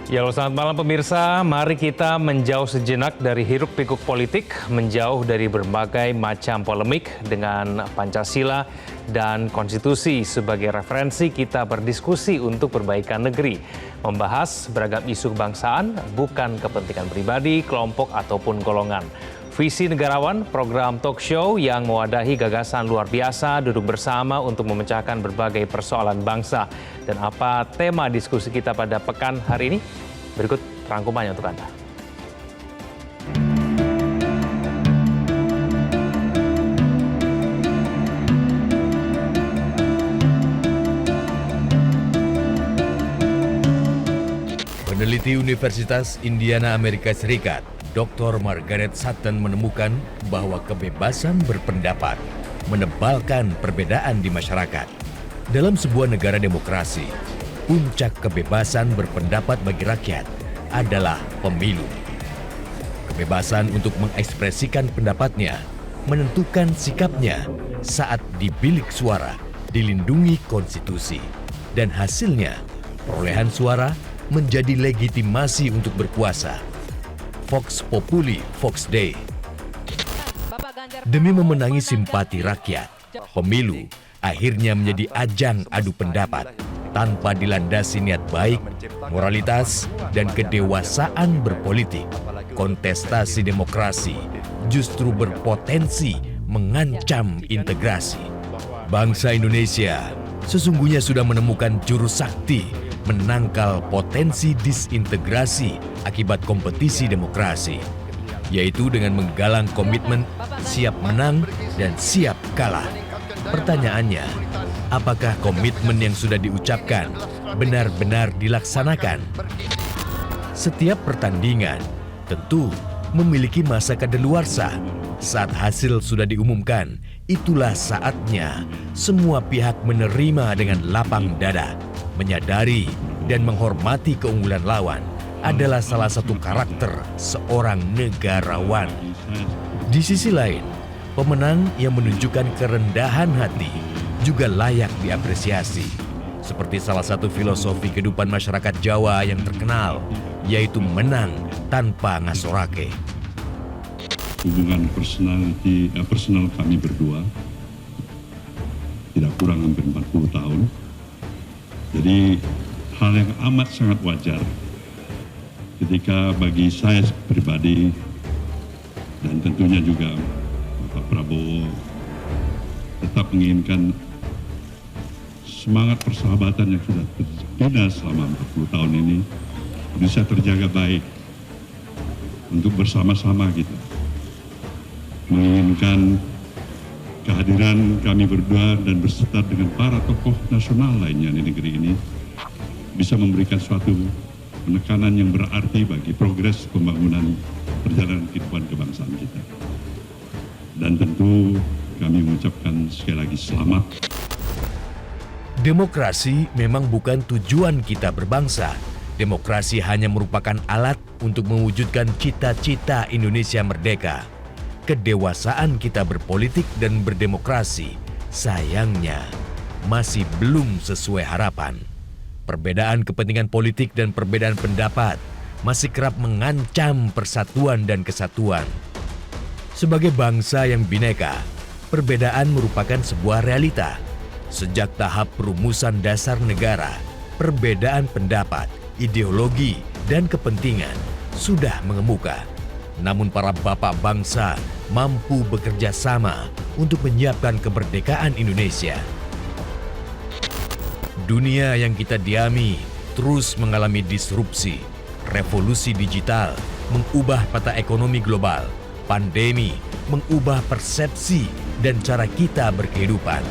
Ya, selamat malam pemirsa. Mari kita menjauh sejenak dari hiruk-pikuk politik, menjauh dari berbagai macam polemik dengan Pancasila dan konstitusi sebagai referensi kita berdiskusi untuk perbaikan negeri. Membahas beragam isu kebangsaan, bukan kepentingan pribadi, kelompok, ataupun golongan. Visi Negarawan, program talk show yang mewadahi gagasan luar biasa, duduk bersama untuk memecahkan berbagai persoalan bangsa. Dan apa tema diskusi kita pada pekan hari ini? Berikut rangkumannya untuk Anda. Peneliti Universitas Indiana Amerika Serikat, Dr. Margaret Sutton menemukan bahwa kebebasan berpendapat menebalkan perbedaan di masyarakat. Dalam sebuah negara demokrasi, puncak kebebasan berpendapat bagi rakyat adalah pemilu. Kebebasan untuk mengekspresikan pendapatnya, menentukan sikapnya saat di bilik suara dilindungi konstitusi. Dan hasilnya, perolehan suara menjadi legitimasi untuk berkuasa. Vox Populi, Vox Dei. Demi memenangi simpati rakyat, pemilu akhirnya menjadi ajang adu pendapat tanpa dilandasi niat baik, moralitas, dan kedewasaan berpolitik. Kontestasi demokrasi justru berpotensi mengancam integrasi. Bangsa Indonesia sesungguhnya sudah menemukan jurus sakti menangkal potensi disintegrasi akibat kompetisi demokrasi, yaitu dengan menggalang komitmen siap menang dan siap kalah. Pertanyaannya, apakah komitmen yang sudah diucapkan benar-benar dilaksanakan? Setiap pertandingan tentu memiliki masa kadaluarsa. Saat hasil sudah diumumkan, itulah saatnya semua pihak menerima dengan lapang dada, menyadari dan menghormati keunggulan lawan adalah salah satu karakter seorang negarawan. Di sisi lain, pemenang yang menunjukkan kerendahan hati juga layak diapresiasi. Seperti salah satu filosofi kehidupan masyarakat Jawa yang terkenal, yaitu menang tanpa ngasorake. Hubungan personal kami berdua tidak kurang hampir 40 tahun. Jadi hal yang amat sangat wajar ketika bagi saya pribadi dan tentunya juga Pak Prabowo tetap menginginkan semangat persahabatan yang sudah terbina selama 40 tahun ini bisa terjaga baik untuk bersama-sama kita menginginkan kehadiran kami berdua dan berserta dengan para tokoh nasional lainnya di negeri ini bisa memberikan suatu penekanan yang berarti bagi progres pembangunan perjalanan kehidupan kebangsaan kita. Dan tentu kami mengucapkan sekali lagi selamat. Demokrasi memang bukan tujuan kita berbangsa. Demokrasi hanya merupakan alat untuk mewujudkan cita-cita Indonesia merdeka. Kedewasaan kita berpolitik dan berdemokrasi, sayangnya, masih belum sesuai harapan. Perbedaan kepentingan politik dan perbedaan pendapat masih kerap mengancam persatuan dan kesatuan. Sebagai bangsa yang bineka, perbedaan merupakan sebuah realita. Sejak tahap perumusan dasar negara, perbedaan pendapat, ideologi, dan kepentingan sudah mengemuka. Namun para bapak bangsa mampu bekerja sama untuk menyiapkan kemerdekaan Indonesia. Dunia yang kita diami terus mengalami disrupsi. Revolusi digital mengubah peta ekonomi global. Pandemi mengubah persepsi dan cara kita berkehidupan.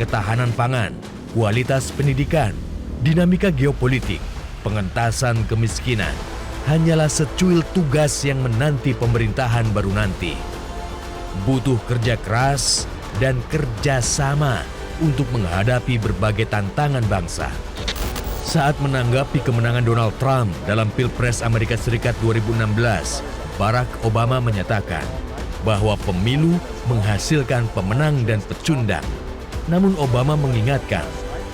Ketahanan pangan, kualitas pendidikan, dinamika geopolitik, pengentasan kemiskinan hanyalah secuil tugas yang menanti pemerintahan baru nanti. Butuh kerja keras dan kerjasama untuk menghadapi berbagai tantangan bangsa. Saat menanggapi kemenangan Donald Trump dalam Pilpres Amerika Serikat 2016, Barack Obama menyatakan bahwa pemilu menghasilkan pemenang dan pecundang. Namun Obama mengingatkan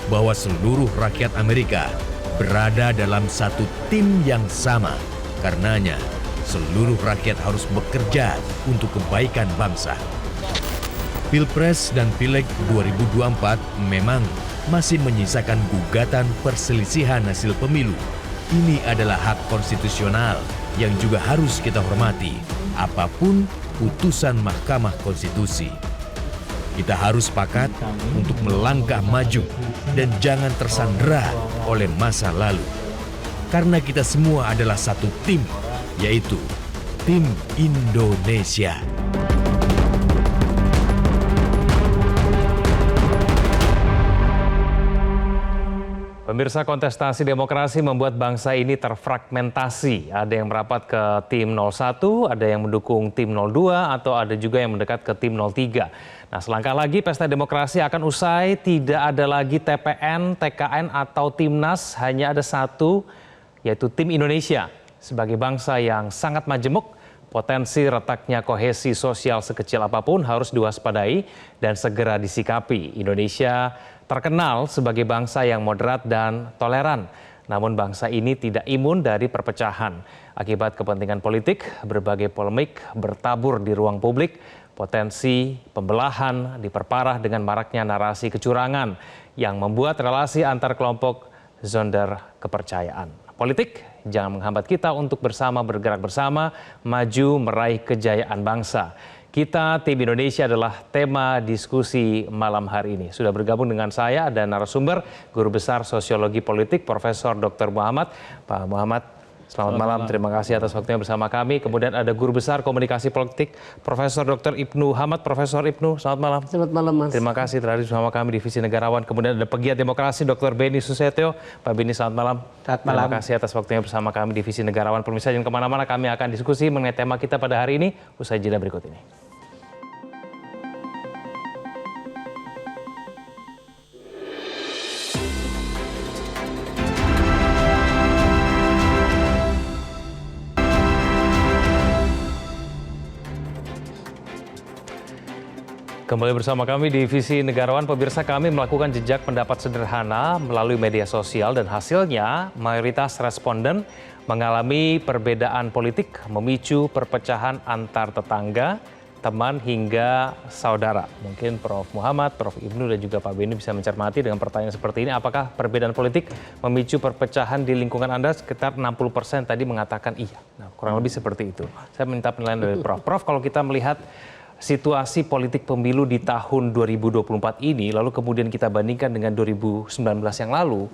bahwa seluruh rakyat Amerika berada dalam satu tim yang sama. Karenanya, seluruh rakyat harus bekerja untuk kebaikan bangsa. Pilpres dan Pileg 2024 memang masih menyisakan gugatan perselisihan hasil pemilu. Ini adalah hak konstitusional yang juga harus kita hormati, apapun putusan Mahkamah Konstitusi. Kita harus sepakat untuk melangkah maju dan jangan tersandera oleh masa lalu. Karena kita semua adalah satu tim, yaitu tim Indonesia. Pemirsa, kontestasi demokrasi membuat bangsa ini terfragmentasi. Ada yang merapat ke tim 01, ada yang mendukung tim 02, atau ada juga yang mendekat ke tim 03. Nah, selangkah lagi pesta demokrasi akan usai, tidak ada lagi TPN, TKN, atau Timnas, hanya ada satu, yaitu tim Indonesia. Sebagai bangsa yang sangat majemuk, potensi retaknya kohesi sosial sekecil apapun harus diwaspadai dan segera disikapi. Indonesia terkenal sebagai bangsa yang moderat dan toleran. Namun bangsa ini tidak imun dari perpecahan. Akibat kepentingan politik, berbagai polemik bertabur di ruang publik. Potensi pembelahan diperparah dengan maraknya narasi kecurangan yang membuat relasi antar kelompok zonder kepercayaan. Politik jangan menghambat kita untuk bersama bergerak bersama, maju meraih kejayaan bangsa. Kita, tim Indonesia adalah tema diskusi malam hari ini. Sudah bergabung dengan saya ada narasumber, Guru Besar Sosiologi Politik, Profesor Dr. Muhammad. Pak Muhammad, selamat malam. Terima kasih atas waktunya bersama kami. Kemudian ada Guru Besar Komunikasi Politik, Profesor Dr. Ibnu Hamad. Profesor Ibnu, selamat malam. Selamat malam, Mas. Terima kasih telah hadir bersama kami Divisi Negarawan. Kemudian ada pegiat demokrasi, Dr. Beni Susetio. Pak Beni, selamat malam. Selamat malam. Terima kasih atas waktunya bersama kami Divisi Negarawan. Pemirsa, jangan kemana-mana, kami akan diskusi mengenai tema kita pada hari ini. Usai jeda berikut ini. Kembali bersama kami di Divisi Negarawan. Pemirsa, kami melakukan jejak pendapat sederhana melalui media sosial dan hasilnya mayoritas responden mengalami perbedaan politik memicu perpecahan antar tetangga, teman hingga saudara. Mungkin Prof. Muhammad, Prof. Ibnu dan juga Pak Beni bisa mencermati dengan pertanyaan seperti ini. Apakah perbedaan politik memicu perpecahan di lingkungan Anda? Sekitar 60% tadi mengatakan iya. Nah, kurang lebih seperti itu. Saya minta penilaian dari Prof. Prof, kalau kita melihat situasi politik pemilu di tahun 2024 ini, lalu kemudian kita bandingkan dengan 2019 yang lalu,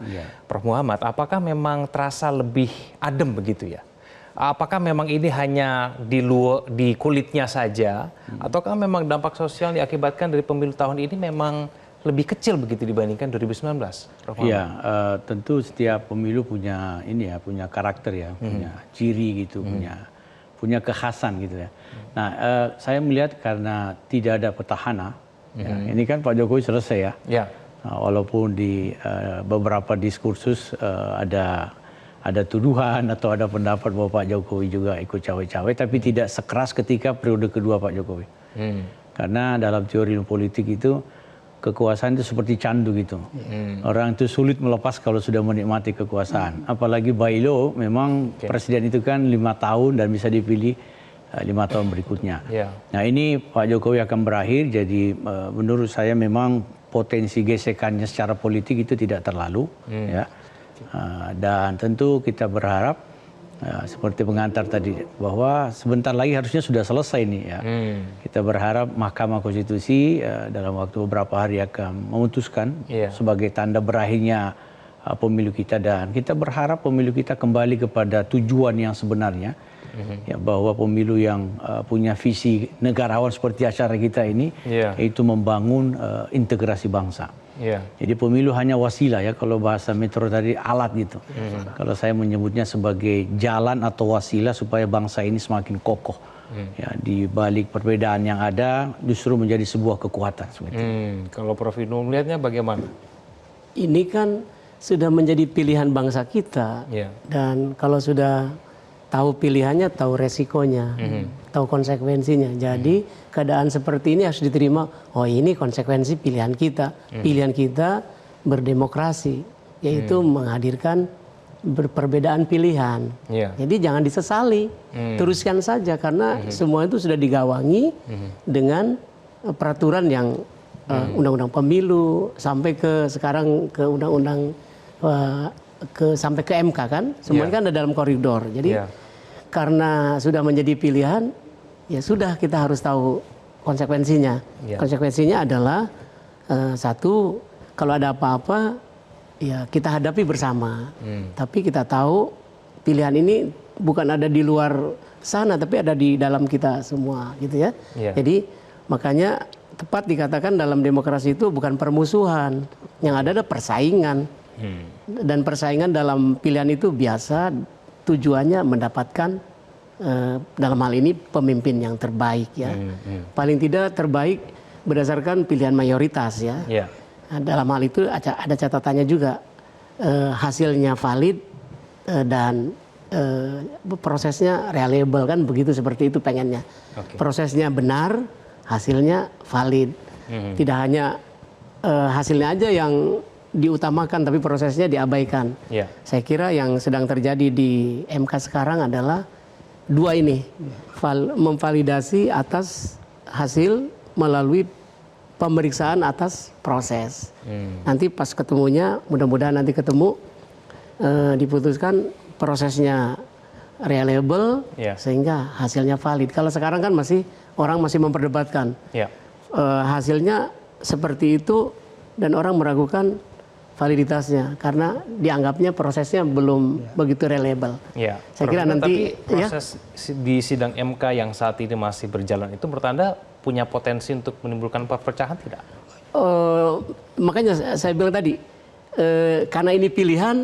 Prof. Muhammad, apakah memang terasa lebih adem begitu ya? Apakah memang ini hanya di kulitnya saja, ataukah memang dampak sosial yang diakibatkan dari pemilu tahun ini memang lebih kecil begitu dibandingkan 2019? Prof. Iya, tentu setiap pemilu punya punya karakter ya, punya ciri gitu, punya kekhasan gitu ya. Nah, saya melihat karena tidak ada petahana, ya, ini kan Pak Jokowi selesai ya. Ya. Nah, walaupun di beberapa diskursus ada tuduhan atau ada pendapat bahwa Pak Jokowi juga ikut cawe-cawe, tapi tidak sekeras ketika periode kedua Pak Jokowi. Karena dalam teori politik itu kekuasaan itu seperti candu gitu. Orang itu sulit melepas kalau sudah menikmati kekuasaan. Apalagi by law, memang presiden itu kan 5 tahun dan bisa dipilih 5 tahun berikutnya. Nah, ini Pak Jokowi akan berakhir, jadi menurut saya memang potensi gesekannya secara politik itu tidak terlalu. Ya. Dan tentu kita berharap seperti pengantar tadi bahwa sebentar lagi harusnya sudah selesai nih ya. Kita berharap Mahkamah Konstitusi dalam waktu beberapa hari akan memutuskan sebagai tanda berakhirnya pemilu kita, dan kita berharap pemilu kita kembali kepada tujuan yang sebenarnya, ya, bahwa pemilu yang punya visi negarawan seperti acara kita ini, yaitu membangun integrasi bangsa. Jadi pemilu hanya wasilah ya, kalau bahasa Metro tadi alat gitu. Kalau saya menyebutnya sebagai jalan atau wasilah supaya bangsa ini semakin kokoh. Ya, di balik perbedaan yang ada justru menjadi sebuah kekuatan. Kalau Prof. Ibnu melihatnya bagaimana? Ini kan sudah menjadi pilihan bangsa kita, dan kalau sudah tahu pilihannya, tahu resikonya, tahu konsekuensinya. Jadi keadaan seperti ini harus diterima. Oh, ini konsekuensi pilihan kita. Pilihan kita berdemokrasi, yaitu menghadirkan berperbedaan pilihan. Jadi jangan disesali, teruskan saja karena semua itu sudah digawangi dengan peraturan yang undang-undang pemilu sampai ke sekarang ke undang-undang sampai ke MK kan, semuanya kan ada dalam koridor. Jadi karena sudah menjadi pilihan, ya sudah kita harus tahu konsekuensinya. Konsekuensinya adalah satu, kalau ada apa-apa ya kita hadapi bersama. Tapi kita tahu pilihan ini bukan ada di luar sana, tapi ada di dalam kita semua, gitu ya. Jadi makanya tepat dikatakan dalam demokrasi itu bukan permusuhan, yang ada persaingan. Dan persaingan dalam pilihan itu biasa tujuannya mendapatkan dalam hal ini pemimpin yang terbaik ya. Paling tidak terbaik berdasarkan pilihan mayoritas ya. Dalam hal itu ada catatannya juga, hasilnya valid dan prosesnya reliable kan begitu, seperti itu pengennya. Prosesnya benar, hasilnya valid. Tidak hanya hasilnya aja yang diutamakan tapi prosesnya diabaikan. Saya kira yang sedang terjadi di MK sekarang adalah dua ini, memvalidasi atas hasil melalui pemeriksaan atas proses. Nanti pas ketemunya, mudah-mudahan nanti ketemu diputuskan prosesnya reliable sehingga hasilnya valid. Kalau sekarang kan orang masih memperdebatkan hasilnya seperti itu dan orang meragukan validitasnya karena dianggapnya prosesnya belum begitu reliable. Saya kira nanti proses di sidang MK yang saat ini masih berjalan itu menurut Anda punya potensi untuk menimbulkan perpecahan tidak? Makanya saya bilang tadi, karena ini pilihan,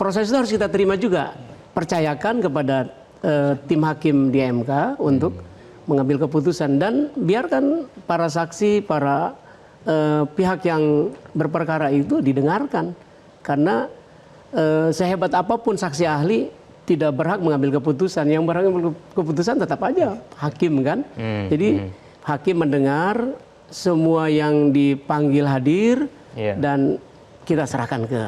proses itu harus kita terima juga. Percayakan kepada tim hakim di MK untuk mengambil keputusan dan biarkan para saksi, para pihak yang berperkara itu didengarkan. Karena sehebat apapun saksi ahli tidak berhak mengambil keputusan. Yang berhak mengambil keputusan tetap aja hakim kan. Jadi hakim mendengar semua yang dipanggil hadir dan kita serahkan ke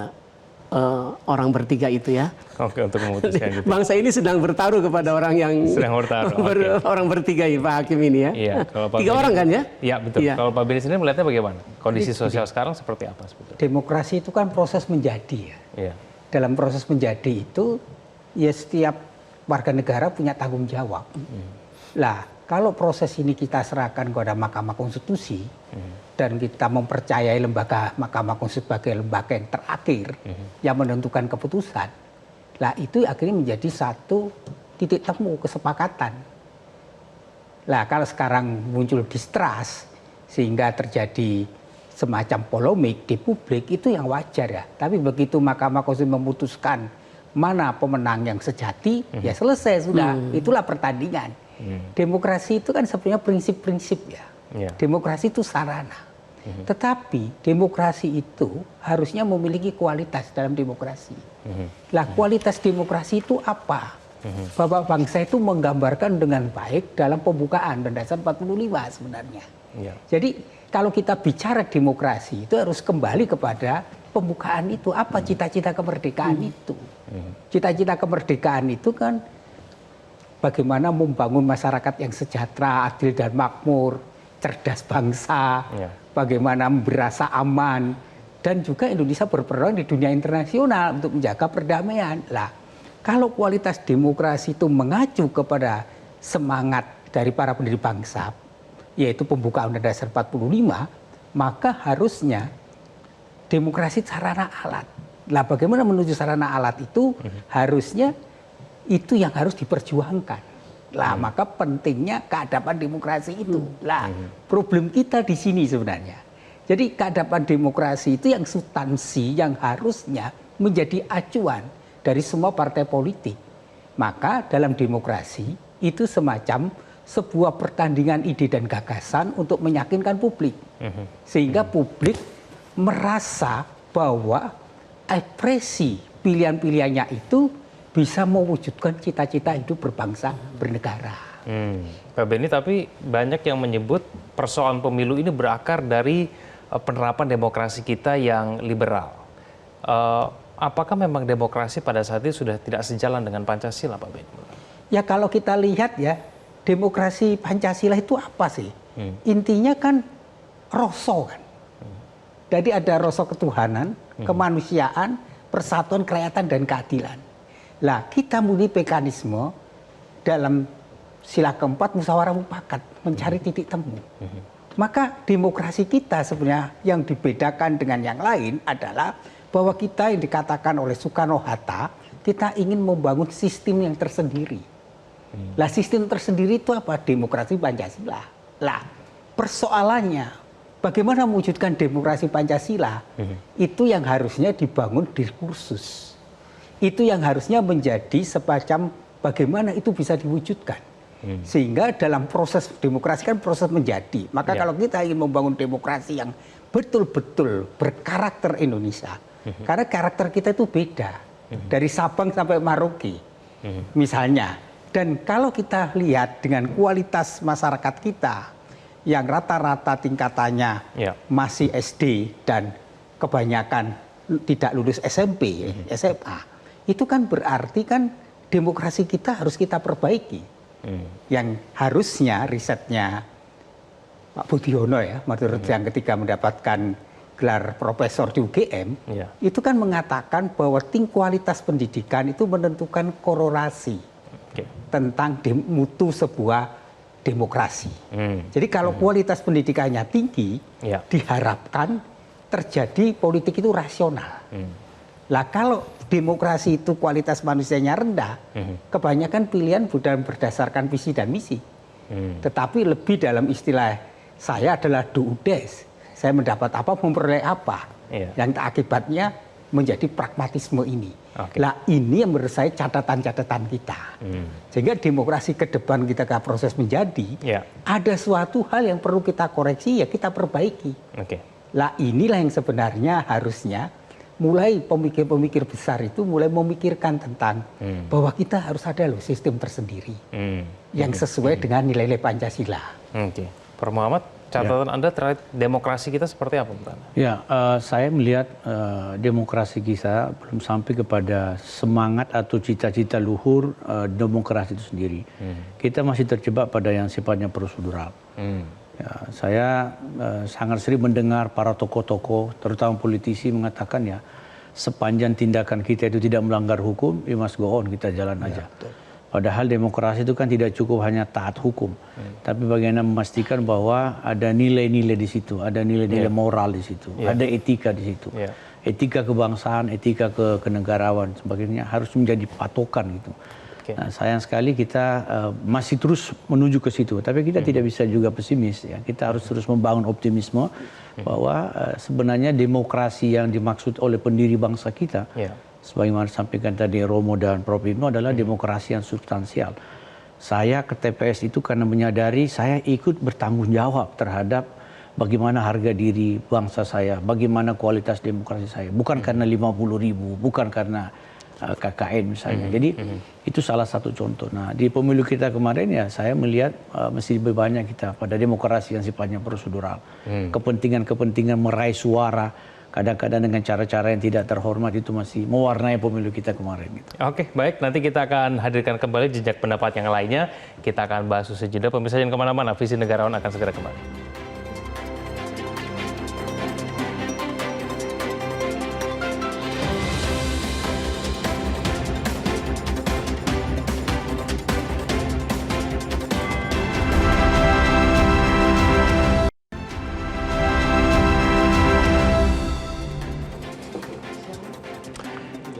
orang bertiga itu ya. Oke, untuk memutuskan gitu. Bangsa ini sedang bertaruh kepada orang yang sedang bertaruh. Orang bertiga ini, Pak Hakim ini ya. Kalau Pak 3 orang kan ya? Iya betul. Kalau Pak Benny sendiri melihatnya bagaimana? Kondisi sosial sekarang seperti apa sebetulnya? Demokrasi itu kan proses menjadi ya. Dalam proses menjadi itu ya setiap warga negara punya tanggung jawab. Lah kalau proses ini kita serahkan kepada Mahkamah Konstitusi dan kita mempercayai lembaga Mahkamah Konstitusi sebagai lembaga yang terakhir yang menentukan keputusan, lah itu akhirnya menjadi satu titik temu kesepakatan. Lah kalau sekarang muncul distrust sehingga terjadi semacam polemik di publik, itu yang wajar ya. Tapi begitu Mahkamah Konstitusi memutuskan mana pemenang yang sejati, ya selesai sudah. Itulah pertandingan. Demokrasi itu kan sebenarnya prinsip-prinsip ya. Demokrasi itu sarana. Tetapi demokrasi itu harusnya memiliki kualitas dalam demokrasi. Lah kualitas demokrasi itu apa? Bapak bangsa itu menggambarkan dengan baik dalam pembukaan dan dasar 45 sebenarnya. Jadi kalau kita bicara demokrasi itu harus kembali kepada pembukaan itu. Apa cita-cita kemerdekaan itu? Cita-cita kemerdekaan itu kan bagaimana membangun masyarakat yang sejahtera, adil dan makmur, cerdas bangsa, bagaimana berasa aman, dan juga Indonesia berperan di dunia internasional untuk menjaga perdamaian. Lah, kalau kualitas demokrasi itu mengacu kepada semangat dari para pendiri bangsa, yaitu pembukaan Undang-Undang Dasar 45, maka harusnya demokrasi sarana alat. Lah, bagaimana menuju sarana alat itu? Harusnya itu yang harus diperjuangkan. Lah maka pentingnya keadapan demokrasi itu. Lah problem kita di sini sebenarnya. Jadi keadapan demokrasi itu yang substansi yang harusnya menjadi acuan dari semua partai politik. Maka dalam demokrasi itu semacam sebuah pertandingan ide dan gagasan untuk meyakinkan publik. Sehingga publik merasa bahwa ekspresi pilihan-pilihannya itu bisa mewujudkan cita-cita hidup berbangsa, bernegara. Pak Benny, tapi banyak yang menyebut persoalan pemilu ini berakar dari penerapan demokrasi kita yang liberal. apakah memang demokrasi pada saat itu sudah tidak sejalan dengan Pancasila, Pak Ben? Ya kalau kita lihat ya, demokrasi Pancasila itu apa sih? Intinya kan rasa kan. Jadi ada rasa ketuhanan, kemanusiaan, persatuan, kerakyatan, dan keadilan. Lah kita memiliki mekanisme dalam sila keempat musyawarah mufakat, mencari titik temu. Maka demokrasi kita sebenarnya yang dibedakan dengan yang lain adalah bahwa kita yang dikatakan oleh Soekarno-Hatta, kita ingin membangun sistem yang tersendiri. Lah sistem tersendiri itu apa? Demokrasi Pancasila. Lah persoalannya bagaimana mewujudkan demokrasi Pancasila, itu yang harusnya dibangun diskursus. Itu yang harusnya menjadi semacam bagaimana itu bisa diwujudkan. Sehingga dalam proses demokrasi kan proses menjadi. Maka kalau kita ingin membangun demokrasi yang betul-betul berkarakter Indonesia, karena karakter kita itu beda. Dari Sabang sampai Merauke, misalnya. Dan kalau kita lihat dengan kualitas masyarakat kita, yang rata-rata tingkatannya masih SD dan kebanyakan tidak lulus SMP, SMA, itu kan berarti kan demokrasi kita harus kita perbaiki. Yang harusnya risetnya Pak Budiono ya, menurut yang ketika mendapatkan gelar profesor di UGM, itu kan mengatakan bahwa kualitas pendidikan itu menentukan korelasi tentang mutu sebuah demokrasi. Jadi kalau kualitas pendidikannya tinggi, diharapkan terjadi politik itu rasional. Lah kalau demokrasi itu kualitas manusianya rendah, kebanyakan pilihan bukan berdasarkan visi dan misi. Tetapi lebih dalam istilah saya adalah duudes. Saya mendapat apa, memperoleh apa. Yang akibatnya menjadi pragmatisme ini. Lah ini yang menurut saya catatan-catatan kita. Sehingga demokrasi ke depan kita ke proses menjadi, ada suatu hal yang perlu kita koreksi, ya kita perbaiki. Lah inilah yang sebenarnya harusnya mulai pemikir-pemikir besar itu mulai memikirkan tentang bahwa kita harus ada loh sistem tersendiri yang sesuai dengan nilai-nilai Pancasila. Prof. Muhammad, catatan Anda terkait demokrasi kita seperti apa, Pak? Ya, saya melihat demokrasi kita belum sampai kepada semangat atau cita-cita luhur demokrasi itu sendiri. Kita masih terjebak pada yang sifatnya prosedural. Ya, saya sangat sering mendengar para tokoh-tokoh, terutama politisi mengatakan ya, sepanjang tindakan kita itu tidak melanggar hukum, we must go on, kita jalan aja. Padahal demokrasi itu kan tidak cukup hanya taat hukum, tapi bagaimana memastikan bahwa ada nilai-nilai di situ, ada nilai-nilai moral di situ, ada etika di situ, etika kebangsaan, etika kenegarawan, sebagainya harus menjadi patokan gitu. Nah, sayang sekali kita masih terus menuju ke situ, tapi kita tidak bisa juga pesimis ya. Kita harus terus membangun optimisme bahwa sebenarnya demokrasi yang dimaksud oleh pendiri bangsa kita, sebagaimana disampaikan tadi Romo dan Prof. Ibnu, adalah demokrasi yang substansial. Saya ke TPS itu karena menyadari saya ikut bertanggung jawab terhadap bagaimana harga diri bangsa saya, bagaimana kualitas demokrasi saya, bukan karena 50.000, bukan karena KKN misalnya. Jadi itu salah satu contoh. Nah di pemilu kita kemarin ya saya melihat mesti lebih banyak kita pada demokrasi yang sifatnya prosedural. Kepentingan-kepentingan meraih suara kadang-kadang dengan cara-cara yang tidak terhormat itu masih mewarnai pemilu kita kemarin. Gitu. Oke, baik. Nanti kita akan hadirkan kembali jejak pendapat yang lainnya. Kita akan bahas usai jeda. Pemirsa jangan kemana-mana. Visi Negarawan akan segera kembali.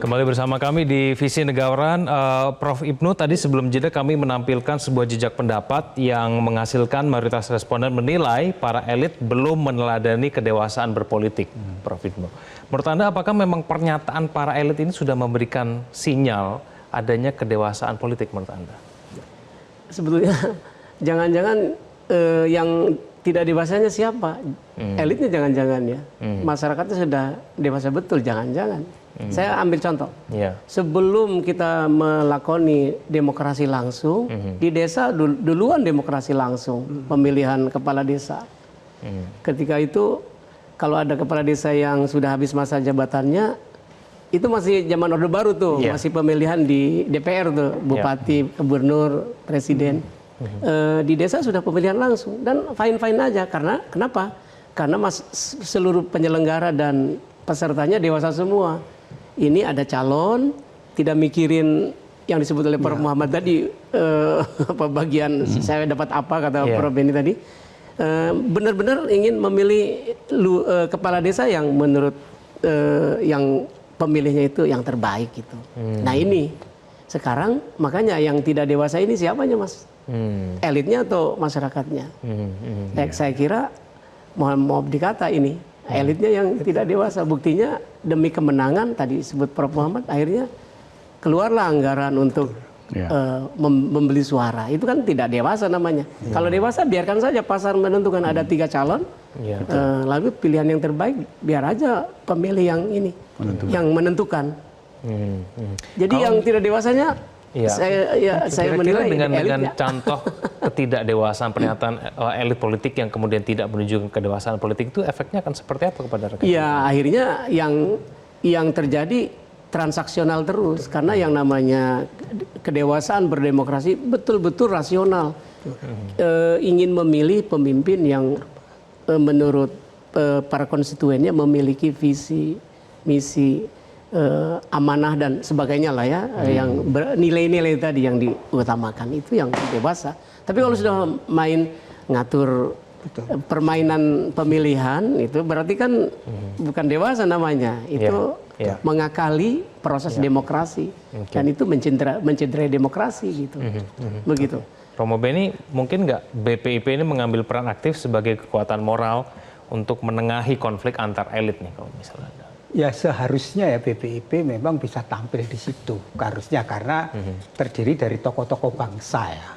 Kembali bersama kami di Visi Negarawan, Prof. Ibnu, tadi sebelum jeda kami menampilkan sebuah jejak pendapat yang menghasilkan mayoritas responden menilai para elit belum meneladani kedewasaan berpolitik, Prof. Ibnu. Menurut Anda apakah memang pernyataan para elit ini sudah memberikan sinyal adanya kedewasaan politik menurut Anda? Sebetulnya jangan-jangan yang tidak dewasanya siapa? Elitnya jangan-jangan ya. Masyarakatnya sudah dewasa betul, jangan-jangan. Saya ambil contoh. Sebelum kita melakoni demokrasi langsung, di desa duluan demokrasi langsung, pemilihan kepala desa. Ketika itu kalau ada kepala desa yang sudah habis masa jabatannya, itu masih zaman Orde Baru tuh, masih pemilihan di DPR tuh, bupati, gubernur, presiden. Di desa sudah pemilihan langsung dan fine-fine aja. Karena kenapa? Karena seluruh penyelenggara dan pesertanya dewasa semua. Ini ada calon, tidak mikirin yang disebut oleh Prof. Muhammad tadi, bagian saya dapat apa kata Prof. Beni tadi. Benar-benar ingin memilih kepala desa yang menurut yang pemilihnya itu yang terbaik gitu. Nah ini sekarang makanya yang tidak dewasa ini siapanya Mas? Elitnya atau masyarakatnya? Saya kira mohon dikata ini elitnya yang tidak dewasa. Buktinya demi kemenangan tadi disebut Prof. Muhammad akhirnya keluarlah anggaran untuk membeli suara. Itu kan tidak dewasa namanya. Kalau dewasa biarkan saja pasar menentukan ada 3 calon. Lalu pilihan yang terbaik biar aja pemilih yang ini yang menentukan. Jadi yang tidak dewasanya saya menilai dengan contoh ketidakdewasaan pernyataan elit politik yang kemudian tidak menunjukkan kedewasaan politik itu efeknya akan seperti apa kepada rakyat? Ya akhirnya yang terjadi transaksional terus karena yang namanya kedewasaan berdemokrasi betul-betul rasional. Ingin memilih pemimpin yang menurut para konstituennya memiliki visi, misi, amanah dan sebagainya lah ya, yang nilai-nilai tadi yang diutamakan itu yang dewasa. Tapi kalau sudah main ngatur permainan pemilihan itu berarti kan bukan dewasa namanya, itu mengakali proses demokrasi dan itu mencederai demokrasi gitu. Begitu. Romo Beni, mungkin nggak BPIP ini mengambil peran aktif sebagai kekuatan moral untuk menengahi konflik antar elit nih kalau misalnya ada? Ya seharusnya ya BPIP memang bisa tampil di situ, harusnya karena terdiri dari tokoh-tokoh bangsa ya.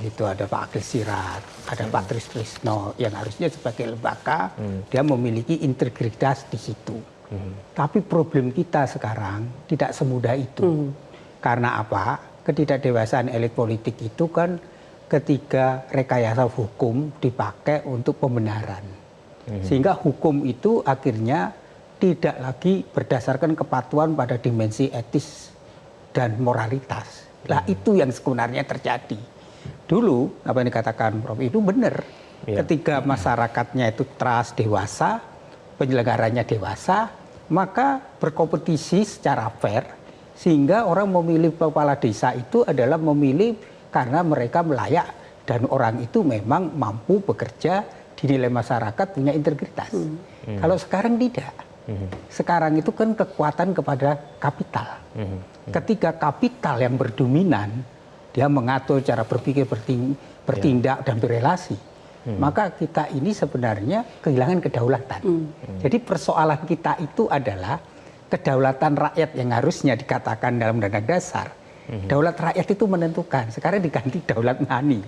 Itu ada Pak Agil Sirat, ada Pak Trisno yang harusnya sebagai lembaga dia memiliki integritas di situ. Tapi problem kita sekarang tidak semudah itu. Karena apa? Ketidakdewasaan elit politik itu kan ketika rekayasa hukum dipakai untuk pembenaran. Sehingga hukum itu akhirnya tidak lagi berdasarkan kepatuhan pada dimensi etis dan moralitas. Nah itu yang sebenarnya terjadi. Dulu apa yang dikatakan Prof itu benar. Ketika masyarakatnya itu trust dewasa, penyelenggaranya dewasa, maka berkompetisi secara fair sehingga orang memilih kepala desa itu adalah memilih karena mereka layak dan orang itu memang mampu bekerja, dinilai masyarakat punya integritas. Kalau sekarang tidak. Sekarang itu kan kekuatan kepada kapital. Ketika kapital yang berdominan, dia mengatur cara berpikir, bertindak dan berrelasi. Maka kita ini sebenarnya kehilangan kedaulatan. Jadi persoalan kita itu adalah kedaulatan rakyat yang harusnya dikatakan dalam Undang-Undang Dasar. Daulat rakyat itu menentukan. Sekarang diganti daulat mani.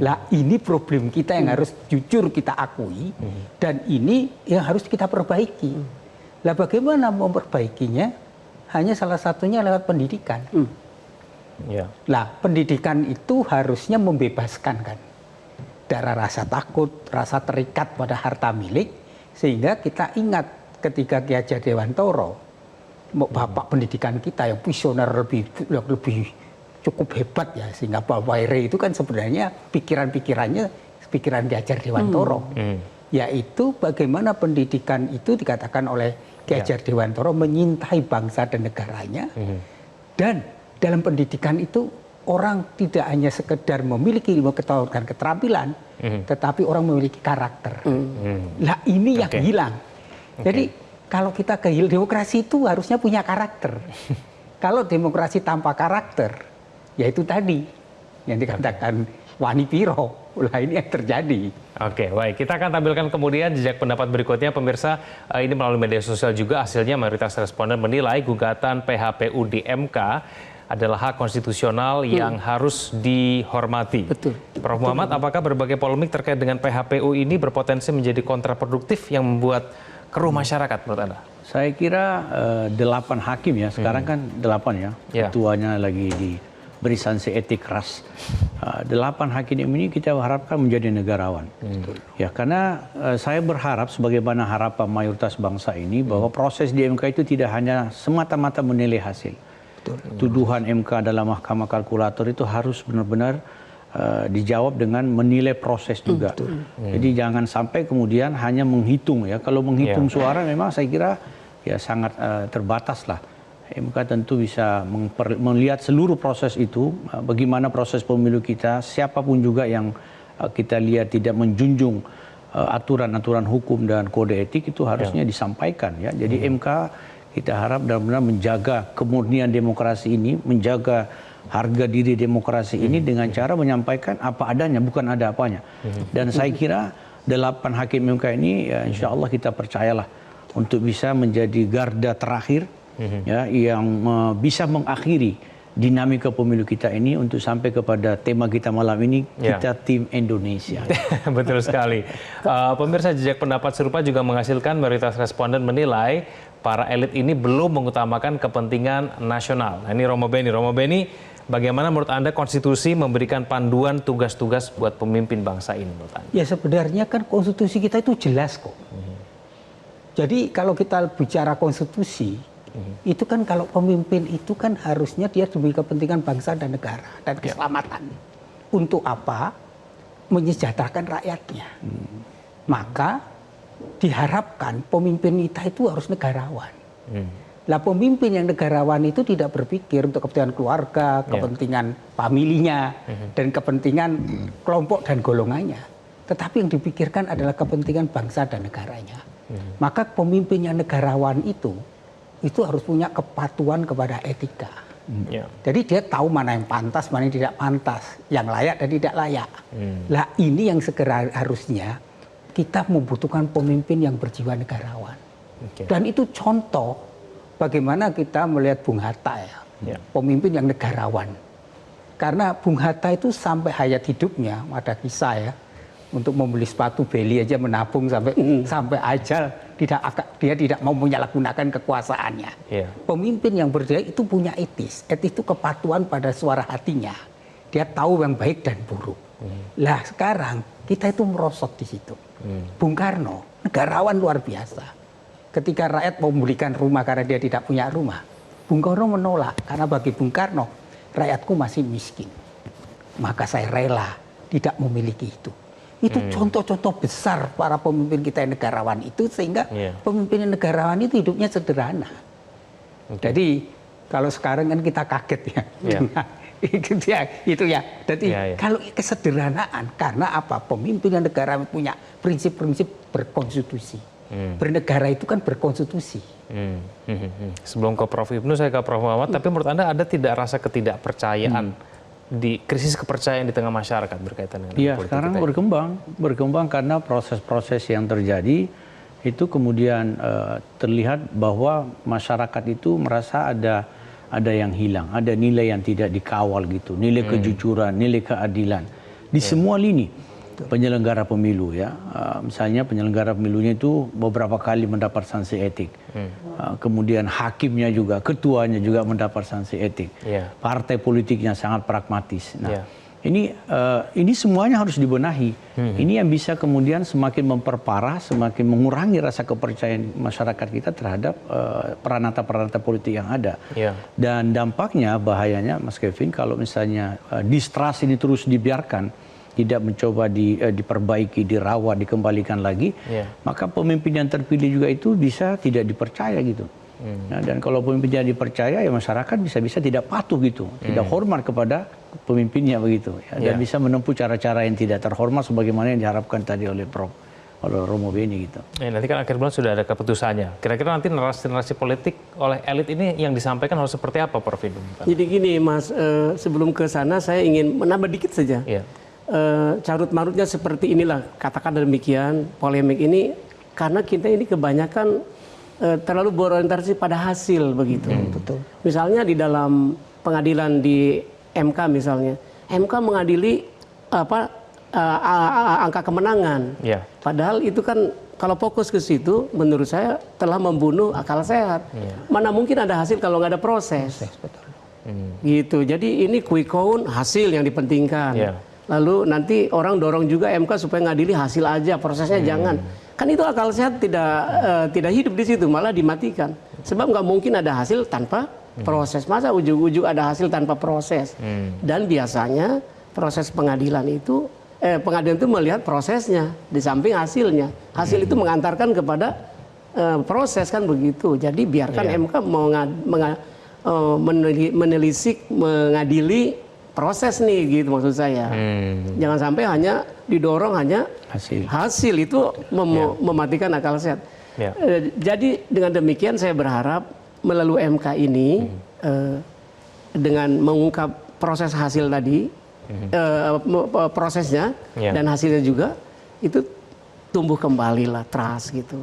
Lah ini problem kita yang harus jujur kita akui dan ini yang harus kita perbaiki. Lah bagaimana memperbaikinya? Hanya salah satunya lewat pendidikan. Lah pendidikan itu harusnya membebaskan kan dari rasa takut, rasa terikat pada harta milik, sehingga kita ingat ketika Ki Hajar Dewantoro, bapak pendidikan kita yang visioner lebih cukup hebat ya, sehingga Pak Waire itu kan sebenarnya pikiran-pikirannya pikiran Ki Hajar Dewantoro, yaitu bagaimana pendidikan itu dikatakan oleh Ki Hajar Dewantoro menyintai bangsa dan negaranya, dan dalam pendidikan itu orang tidak hanya sekedar memiliki ilmu pengetahuan dan keterampilan, tetapi orang memiliki karakter. Lah ini yang hilang. Jadi kalau kita kehilangan demokrasi itu harusnya punya karakter. Kalau demokrasi tanpa karakter, yaitu tadi yang dikatakan wani piro. Lah ini yang terjadi. Oke, baik. Kita akan tampilkan kemudian jejak pendapat berikutnya. Pemirsa, ini melalui media sosial juga hasilnya mayoritas responden menilai gugatan PHPU di MK adalah hak konstitusional yang harus dihormati. Betul. Prof. Muhammad, apakah berbagai polemik terkait dengan PHPU ini berpotensi menjadi kontraproduktif yang membuat keruh masyarakat menurut Anda? Saya kira 8 hakim ya, sekarang kan 8 ya, ketuanya lagi diberi sanksi etik keras 8 hakim ini kita harapkan menjadi negarawan. Ya, karena saya berharap sebagaimana harapan mayoritas bangsa ini bahwa proses di MK itu tidak hanya semata-mata menilai hasil. Tuduhan MK dalam mahkamah kalkulator itu harus benar-benar dijawab dengan menilai proses juga. Jadi jangan sampai kemudian hanya menghitung ya. Kalau menghitung suara memang saya kira ya sangat terbatas lah. MK tentu bisa melihat seluruh proses itu, bagaimana proses pemilu kita, siapapun juga yang kita lihat tidak menjunjung aturan-aturan hukum dan kode etik itu harusnya disampaikan ya. Jadi MK kita harap benar-benar menjaga kemurnian demokrasi ini, menjaga harga diri demokrasi ini dengan cara menyampaikan apa adanya, bukan ada apanya. Dan saya kira 8 hakim MK ini ya insya Allah kita percayalah untuk bisa menjadi garda terakhir ya, yang bisa mengakhiri dinamika pemilu kita ini untuk sampai kepada tema kita malam ini, kita tim Indonesia. Betul sekali. Pemirsa, jejak pendapat serupa juga menghasilkan mayoritas responden menilai para elit ini belum mengutamakan kepentingan nasional. Nah, ini Romo Beni, bagaimana menurut Anda konstitusi memberikan panduan tugas-tugas buat pemimpin bangsa ini menurut Anda? Ya sebenarnya kan konstitusi kita itu jelas kok. Jadi kalau kita bicara konstitusi, itu kan kalau pemimpin itu kan harusnya dia demi kepentingan bangsa dan negara dan keselamatan. Untuk apa? Menyejahterakan rakyatnya. Maka diharapkan pemimpin kita itu harus negarawan. Lah pemimpin yang negarawan itu tidak berpikir untuk kepentingan keluarga, kepentingan familinya, dan kepentingan kelompok dan golongannya. Tetapi yang dipikirkan adalah kepentingan bangsa dan negaranya. Maka pemimpin yang negarawan itu harus punya kepatuhan kepada etika. Jadi dia tahu mana yang pantas, mana yang tidak pantas, yang layak dan tidak layak. Lah ini yang segera harusnya kita membutuhkan pemimpin yang berjiwa negarawan. Dan itu contoh bagaimana kita melihat Bung Hatta ya, pemimpin yang negarawan. Karena Bung Hatta itu sampai hayat hidupnya, ada kisah ya, untuk membeli sepatu beli aja menabung sampai ajal, dia tidak mau menyalahgunakan kekuasaannya. Pemimpin yang berdaya itu punya etis itu kepatuhan pada suara hatinya. Dia tahu yang baik dan buruk. Lah sekarang kita itu merosot di situ. Bung Karno negarawan luar biasa. Ketika rakyat mau membelikan rumah karena dia tidak punya rumah, Bung Karno menolak karena bagi Bung Karno rakyatku masih miskin. Maka saya rela tidak memiliki itu. Itu contoh-contoh besar para pemimpin kita yang negarawan itu, sehingga pemimpin yang negarawan itu hidupnya sederhana. Jadi kalau sekarang kan kita kaget ya. Itu ya. Jadi kalau kesederhanaan, karena apa? Pemimpin yang negarawan punya prinsip-prinsip berkonstitusi. Bernegara itu kan berkonstitusi. Sebelum ke Prof. Ibnu, saya ke Prof. Muhammad, tapi menurut Anda ada tidak rasa ketidakpercayaan di krisis kepercayaan di tengah masyarakat berkaitan dengan politik sekarang kita? berkembang karena proses-proses yang terjadi itu kemudian terlihat bahwa masyarakat itu merasa ada yang hilang, ada nilai yang tidak dikawal gitu, nilai kejujuran, nilai keadilan di semua lini. Penyelenggara pemilu ya, misalnya penyelenggara pemilunya itu beberapa kali mendapat sanksi etik, kemudian hakimnya juga, ketuanya juga mendapat sanksi etik, partai politiknya sangat pragmatis. Nah, ini semuanya harus dibenahi. Ini yang bisa kemudian semakin memperparah, semakin mengurangi rasa kepercayaan masyarakat kita terhadap peranata-peranata politik yang ada. Dan dampaknya, bahayanya Mas Kevin, kalau misalnya distrust ini terus dibiarkan, tidak mencoba diperbaiki, dirawat, dikembalikan lagi, maka pemimpin yang terpilih juga itu bisa tidak dipercaya gitu. Nah, dan kalau pemimpinnya dipercaya, ya masyarakat bisa-bisa tidak patuh gitu, tidak hormat kepada pemimpinnya begitu, dan bisa menempuh cara-cara yang tidak terhormat sebagaimana yang diharapkan tadi oleh Romo Beni gitu. Nanti kan akhir bulan sudah ada keputusannya. Kira-kira nanti narasi-narasi politik oleh elit ini yang disampaikan harus seperti apa, Prof. Jadi gini, Mas, sebelum ke sana saya ingin menambah dikit saja. Carut-marutnya seperti inilah, katakan demikian, polemik ini karena kita ini kebanyakan terlalu berorientasi pada hasil begitu. Betul. Misalnya di dalam pengadilan di MK misalnya, MK mengadili angka kemenangan. Padahal itu kan kalau fokus ke situ, menurut saya telah membunuh akal sehat. Mana mungkin ada hasil kalau nggak ada proses. Gitu. Jadi ini quick count, hasil yang dipentingkan. Lalu nanti orang dorong juga MK supaya ngadili hasil aja, prosesnya jangan. Kan itu akal sehat tidak hidup di situ, malah dimatikan. Sebab nggak mungkin ada hasil tanpa proses. Masa ujung-ujung ada hasil tanpa proses? Dan biasanya proses pengadilan itu melihat prosesnya di samping hasilnya. Hasil itu mengantarkan kepada proses, kan begitu. Jadi biarkan MK menelisik, mengadili proses nih, gitu maksud saya. Jangan sampai hanya didorong hanya hasil itu mematikan akal sehat. Jadi dengan demikian saya berharap melalui MK ini dengan mengungkap proses hasil tadi, prosesnya dan hasilnya juga itu tumbuh kembali lah trust gitu.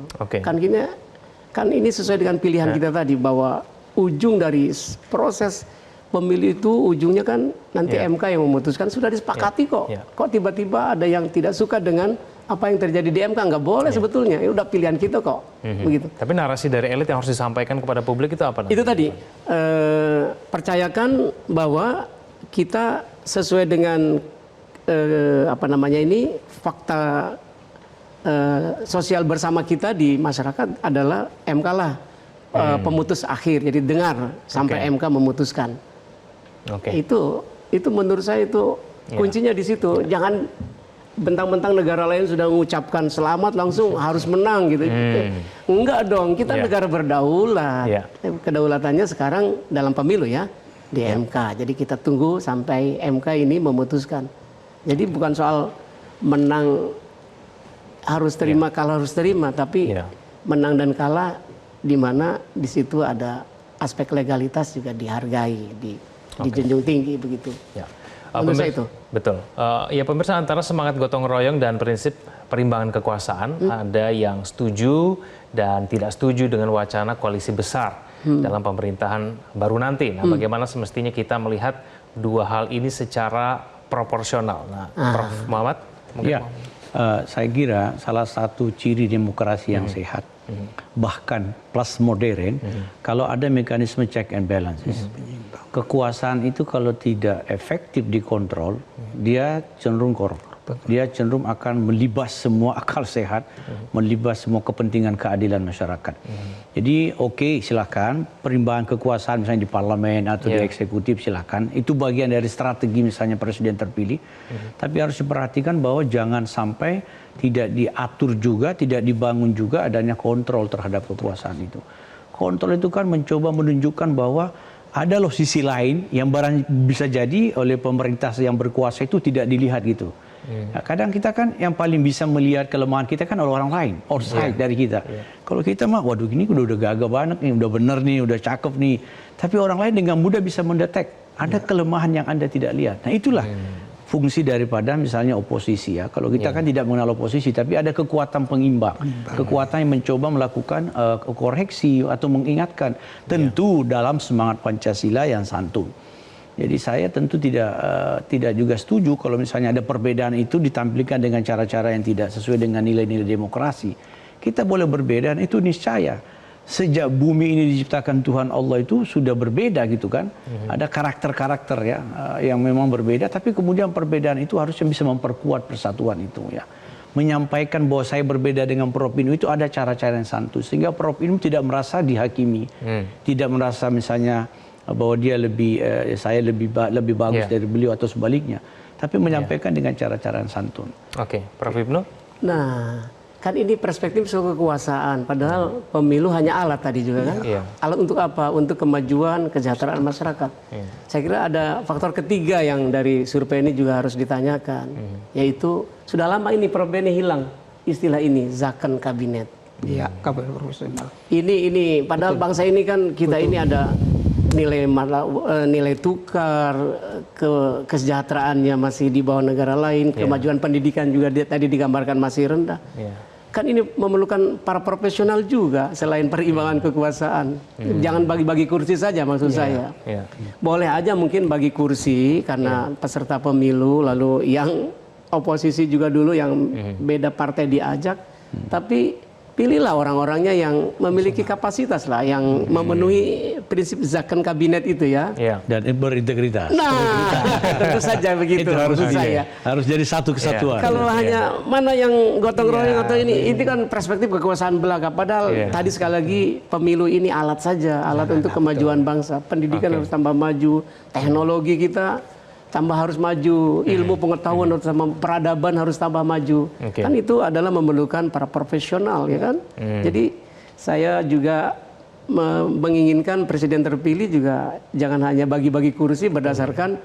Kan ini sesuai dengan pilihan kita tadi, bahwa ujung dari proses pemilu itu ujungnya kan nanti MK yang memutuskan. Sudah disepakati kok. Kok tiba-tiba ada yang tidak suka dengan apa yang terjadi di MK? Nggak boleh sebetulnya. Ini udah pilihan kita kok. Begitu. Tapi narasi dari elit yang harus disampaikan kepada publik itu apa? Itu tadi, percayakan bahwa kita sesuai dengan fakta sosial bersama kita di masyarakat adalah MK lah pemutus akhir. Jadi dengar sampai MK memutuskan. Itu menurut saya itu kuncinya di situ. Jangan bentang-bentang negara lain sudah mengucapkan selamat langsung harus menang gitu. Enggak dong, kita negara berdaulat. Kedaulatannya sekarang dalam pemilu ya, di MK. Jadi kita tunggu sampai MK ini memutuskan. Jadi bukan soal menang harus terima, kalah harus terima, tapi menang dan kalah di mana di situ ada aspek legalitas juga dihargai, dijunjung tinggi begitu. Menurut saya itu. Betul. Ya pemirsa, antara semangat gotong royong dan prinsip perimbangan kekuasaan, ada yang setuju dan tidak setuju dengan wacana koalisi besar dalam pemerintahan baru nanti. Nah, bagaimana semestinya kita melihat dua hal ini secara proporsional? Nah, Prof. Muhammad, mungkin saya kira salah satu ciri demokrasi yang sehat, bahkan plus modern, kalau ada mekanisme check and balances. Kekuasaan itu kalau tidak efektif dikontrol, dia cenderung korup. Dia cenderung akan melibas semua akal sehat, melibas semua kepentingan keadilan masyarakat. Jadi silakan perimbangan kekuasaan misalnya di parlemen atau di eksekutif silakan. Itu bagian dari strategi misalnya presiden terpilih. Tapi harus diperhatikan bahwa jangan sampai tidak diatur juga, tidak dibangun juga adanya kontrol terhadap kekuasaan itu. Kontrol itu kan mencoba menunjukkan bahwa ada loh sisi lain yang barang bisa jadi oleh pemerintah yang berkuasa itu tidak dilihat gitu. Nah, kadang kita kan yang paling bisa melihat kelemahan kita kan orang lain, outside dari kita. Kalau kita mah, waduh ini udah gagah banget nih, udah bener nih, udah cakep nih. Tapi orang lain dengan mudah bisa mendetek ada kelemahan yang Anda tidak lihat. Nah itulah fungsi daripada misalnya oposisi ya. Kalau kita kan tidak mengenal oposisi, tapi ada kekuatan pengimbang, kekuatan yang mencoba melakukan koreksi atau mengingatkan, tentu dalam semangat Pancasila yang santun. Jadi saya tentu tidak juga setuju kalau misalnya ada perbedaan itu ditampilkan dengan cara-cara yang tidak sesuai dengan nilai-nilai demokrasi. Kita boleh berbeda, dan itu niscaya. Sejak bumi ini diciptakan Tuhan Allah itu sudah berbeda gitu kan. Ada karakter-karakter ya yang memang berbeda, tapi kemudian perbedaan itu harusnya bisa memperkuat persatuan itu ya. Menyampaikan bahwa saya berbeda dengan Prof. Inu itu ada cara-cara yang santun. Sehingga Prof. Inu tidak merasa dihakimi. Tidak merasa misalnya bahwa dia saya lebih bagus dari beliau atau sebaliknya, tapi menyampaikan dengan cara-cara yang santun. Prof. Ibnu. Nah, kan ini perspektif soal kekuasaan, padahal pemilu hanya alat tadi juga kan. Alat untuk apa? Untuk kemajuan kesejahteraan masyarakat. Saya kira ada faktor ketiga yang dari survei ini juga harus ditanyakan, yaitu sudah lama ini Prof. Beni hilang istilah ini, zakon kabinet. Iya, kabinet profesional. Ini padahal bangsa ini kan kita ini ada nilai tukar, kesejahteraannya masih di bawah negara lain, kemajuan pendidikan juga tadi digambarkan masih rendah. Kan ini memerlukan para profesional juga selain perimbangan kekuasaan. Jangan bagi-bagi kursi saja maksud saya. Boleh aja mungkin bagi kursi karena peserta pemilu, lalu yang oposisi juga dulu yang beda partai diajak, tapi pilihlah orang-orangnya yang memiliki kapasitas lah, yang memenuhi prinsip zakon kabinet itu ya. Dan berintegritas. Nah, tentu saja begitu. Itu maksud saya. harus jadi satu kesatuan. Kalau hanya mana yang gotong royong atau ini kan perspektif kekuasaan belaka. Padahal tadi sekali lagi pemilu ini alat saja, alat untuk kemajuan bangsa. Pendidikan harus tambah maju, teknologi kita tambah harus maju, ilmu pengetahuan sama peradaban harus tambah maju. Kan itu adalah memerlukan para profesional, ya kan? Jadi saya juga menginginkan presiden terpilih juga jangan hanya bagi-bagi kursi berdasarkan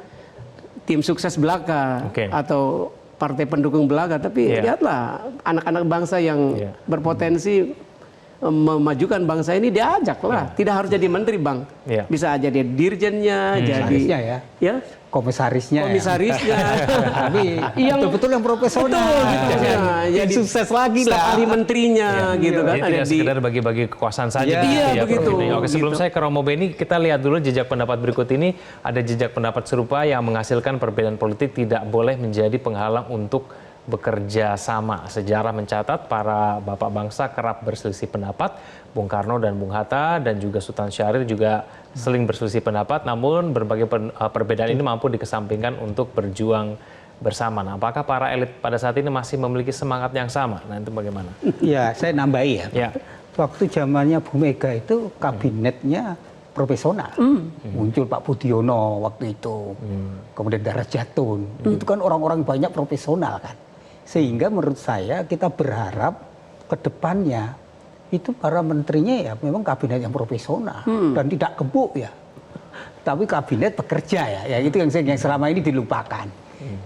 tim sukses belaka atau partai pendukung belaka, tapi lihatlah anak-anak bangsa yang berpotensi memajukan bangsa ini, diajaklah. Tidak harus jadi menteri, Bang. Bisa jadi dirjennya, jadi komisarisnya. Tapi yang betul-betul yang profesional. Jadi sukses lagi lah. ahli menterinya gitu kan. Jadi tidak sekedar bagi-bagi kekuasaan saja. Begitu. Oke, sebelum saya ke Romo Beni, kita lihat dulu jejak pendapat berikut ini. Ada jejak pendapat serupa yang menghasilkan perbedaan politik tidak boleh menjadi penghalang untuk bekerja sama. Sejarah mencatat para bapak bangsa kerap berselisih pendapat. Bung Karno dan Bung Hatta dan juga Sultan Syahrir juga seling berselisih pendapat, namun berbagai perbedaan ini mampu dikesampingkan untuk berjuang bersama. Nah, apakah para elit pada saat ini masih memiliki semangat yang sama? Nah, itu bagaimana? Ya, saya nambahi ya. Waktu zamannya Bu Mega itu kabinetnya profesional. Muncul Pak Budiono waktu itu, kemudian Darajatun. Itu kan orang-orang banyak profesional kan. Sehingga menurut saya kita berharap ke depannya itu para menterinya ya memang kabinet yang profesional dan tidak gebuk ya. Tapi kabinet bekerja ya itu yang selama ini dilupakan.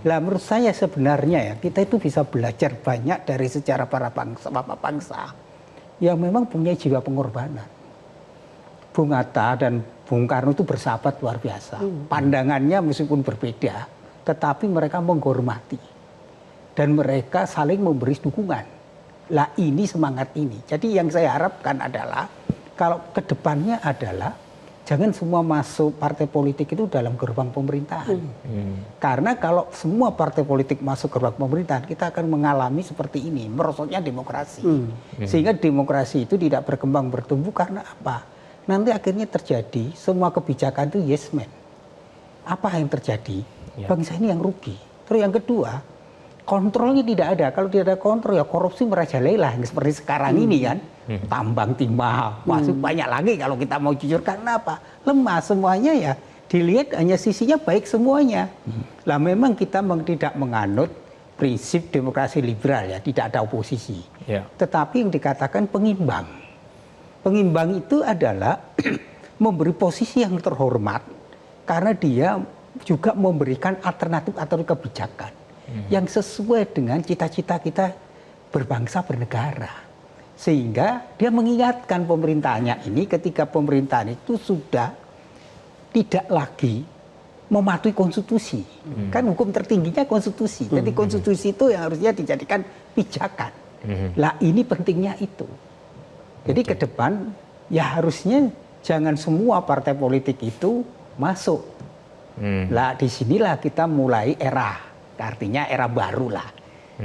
Lah menurut saya sebenarnya ya kita itu bisa belajar banyak dari sejarah para bapak bangsa yang memang punya jiwa pengorbanan. Bung Hatta dan Bung Karno itu bersahabat luar biasa. Pandangannya meskipun berbeda, tetapi mereka menghormati dan mereka saling memberi dukungan. Lah ini semangat ini. Jadi yang saya harapkan adalah kalau kedepannya adalah jangan semua masuk partai politik itu dalam gerbang pemerintahan. Karena kalau semua partai politik masuk gerbang pemerintahan, kita akan mengalami seperti ini, merosotnya demokrasi. Sehingga demokrasi itu tidak berkembang bertumbuh karena apa? Nanti akhirnya terjadi semua kebijakan itu yes man. Apa yang terjadi? Bangsa ini yang rugi. Terus yang kedua, kontrolnya tidak ada. Kalau tidak ada kontrol ya korupsi merajalela seperti sekarang ini kan. Tambang timah, masuk banyak lagi kalau kita mau jujur. Karena apa? Lemah semuanya ya. Dilihat hanya sisinya baik semuanya. Lah memang kita tidak menganut prinsip demokrasi liberal ya, tidak ada oposisi. Tetapi yang dikatakan pengimbang. Pengimbang itu adalah memberi posisi yang terhormat karena dia juga memberikan alternatif atau kebijakan yang sesuai dengan cita-cita kita berbangsa bernegara. Sehingga dia mengingatkan pemerintahnya ini ketika pemerintahan itu sudah tidak lagi mematuhi konstitusi. Kan hukum tertingginya konstitusi. Jadi konstitusi itu yang harusnya dijadikan pijakan. Lah ini pentingnya itu. Jadi ke depan ya harusnya jangan semua partai politik itu masuk. Lah disinilah kita mulai era. Artinya era baru lah.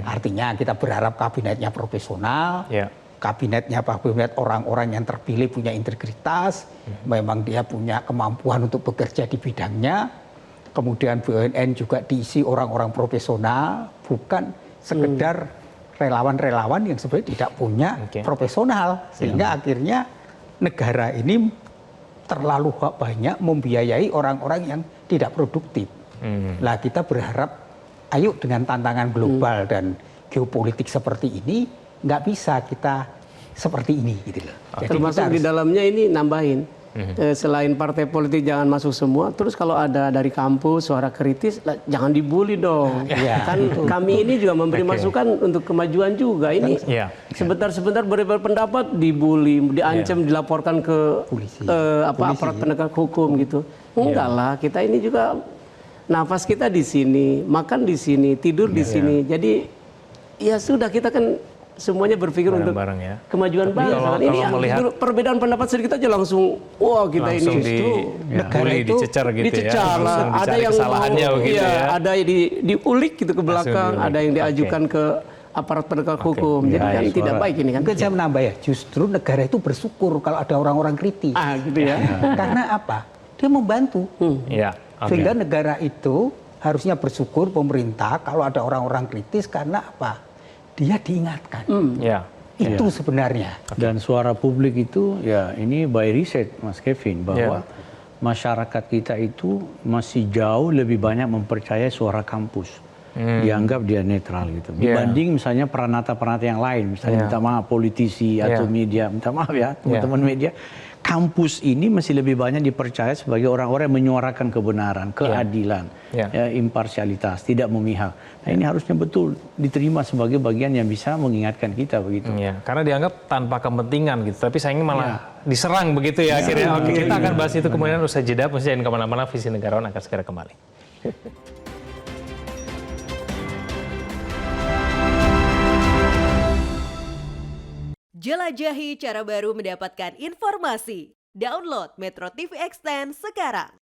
Artinya kita berharap kabinetnya profesional, kabinetnya orang-orang yang terpilih punya integritas, memang dia punya kemampuan untuk bekerja di bidangnya, kemudian BUMN juga diisi orang-orang profesional, bukan sekedar relawan-relawan yang sebenarnya tidak punya profesional, sehingga akhirnya negara ini terlalu banyak membiayai orang-orang yang tidak produktif. Lah kita berharap ayo dengan tantangan global dan geopolitik seperti ini, nggak bisa kita seperti ini gitu loh. Jadi termasuk di dalamnya ini nambahin, selain partai politik jangan masuk semua, terus kalau ada dari kampus suara kritis, jangan dibully dong. Kan kami ini juga memberi masukan untuk kemajuan juga. Ini sebentar-sebentar berpendapat dibully, diancam, dilaporkan ke aparat penegak hukum gitu. Enggak lah, kita ini juga nafas kita di sini, makan di sini, tidur di sini. Jadi ya sudah, kita kan semuanya berpikir untuk kemajuan bangsa. Ini perbedaan pendapat sedikit aja langsung, wah kita langsung ini justru negara itu dicecar gitu ya. Ada yang mau, ada yang diulik gitu ke belakang, ada yang diajukan ke aparat penegak hukum. Jadi kan tidak baik ini kan. Mungkin saya menambah ya, justru negara itu bersyukur kalau ada orang-orang kritis. Gitu ya. Karena apa? Dia membantu. Sehingga negara itu harusnya bersyukur pemerintah kalau ada orang-orang kritis karena apa? Dia diingatkan. Itu sebenarnya. Dan suara publik itu ya ini by riset Mas Kevin bahwa masyarakat kita itu masih jauh lebih banyak mempercayai suara kampus. Dianggap dia netral gitu. Dibanding misalnya peranata-peranata yang lain, misalnya minta maaf politisi atau media, minta maaf ya teman-teman media. Kampus ini masih lebih banyak dipercaya sebagai orang-orang yang menyuarakan kebenaran, keadilan, imparsialitas, tidak memihak. Nah ini harusnya betul diterima sebagai bagian yang bisa mengingatkan kita begitu. Karena dianggap tanpa kepentingan gitu, tapi sayangnya malah diserang begitu ya akhirnya. Oke, kita akan bahas itu kemudian usai jeda. Mesti jangan kemana-mana, Visi Negarawan akan segera kembali. Jelajahi cara baru mendapatkan informasi. Download Metro TV Extend sekarang.